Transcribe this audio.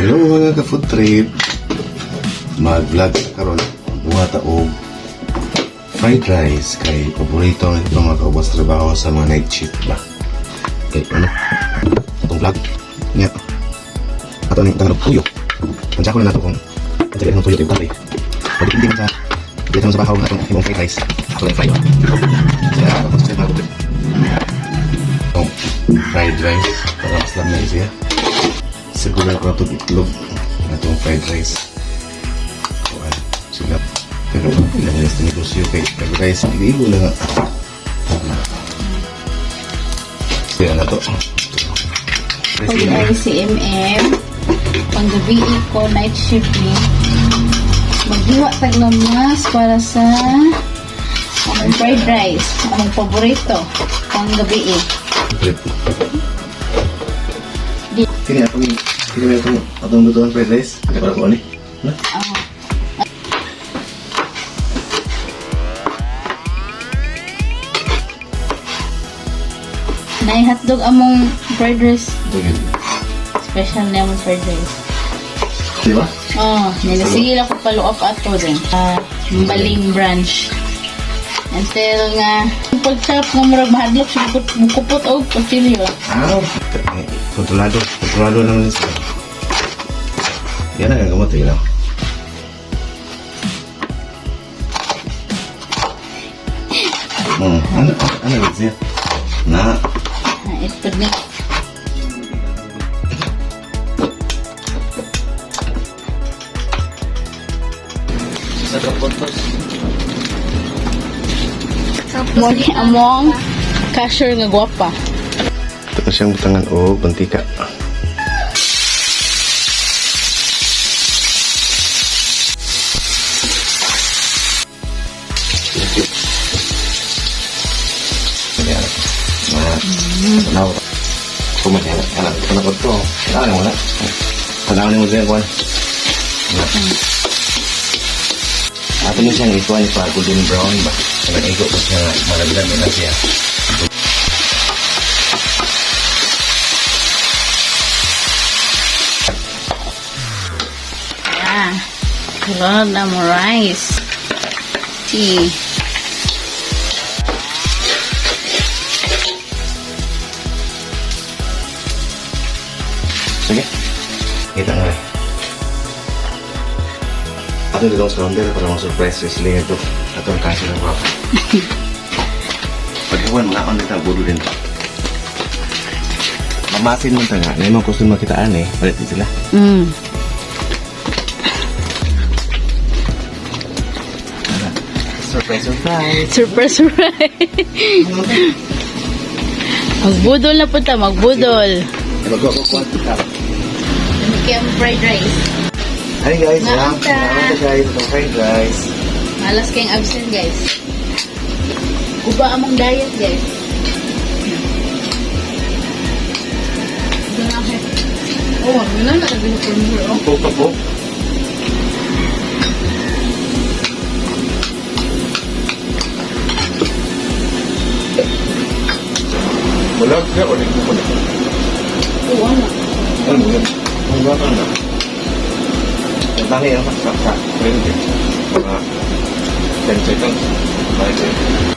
Hello mga ka-food trip. Mag-vlog karon buhata og fried rice kay paborito ng ito mga kaubos trabaho sa mga night shift ba. Okay, ano? Itong vlog niya. Ato ni tanong tuyo. Nandiyan ko na nato kung nandiyan ng tuyo tayo kami. Pwede hindi mo sa dito sa bahaw natong imong fried rice. Ako lang fried. Kaya ako sa mga trip. Itong fried rice para mas lamay siya. Siguro ako na itong itlog na itong fried rice. Sila. Pero ilang nila sa negosyo kay fried rice. Hindi lang nga. Kaya na ito. Pag ay CMM, panggabi ko, night shift ni, magdiwa taglamas para sa among fried rice, among paborito, panggabi Kini ako ni kini mo atong lutuan fried rice. Ano para ko ni? Na? Nay hotdog among fried rice. Dugin. Special na among fried rice. Di ba? Oh, nilasigil ako paluop ato din. Baling branch. Until nga, pag-chop nga murag mahadlok siya mukupot o pasilyo. Kontrolado. Kontrolado naman sila. Yan ang gagamot eh. Ano yun siya? Na. Ito na. Sa kapotos. Muli among cashier nga gwapa. Ito na siyang butangan o bantika. Now, kumain anak ko to. Ano mo na? Pagawin mo siya kuan. Ato mo siyang ikuan pa golden brown ba? Nag-igo ko siya malabilan na siya. Lord na mo rice. Tea. Sige. Kita nga eh. Ato nilong sa calendar para ma-surprise si Slayer to. Ato ang kasi ng guwapa. Pagkawan, mga on dito, budo din to. Mamasin mo ito nga. Ngayon mga gusto makitaan eh. Palit din sila. Surprise, surprise. Surprise, surprise. Magbudol na po ta, magbudol. Mag-go-go-go. Kaya ang fried rice. Hi guys, Namaste. Namaste guys, itong fried rice. Malas kayong absent, guys. Uba among diet, guys. Oh, ano na nakabinipon mo. Puka po. Wala kaya ulit mo na. Oo, ano? Ano mo yan? Ang bata na. Ang tangi ang saksa. Pwede. Mga 10 seconds. Bye.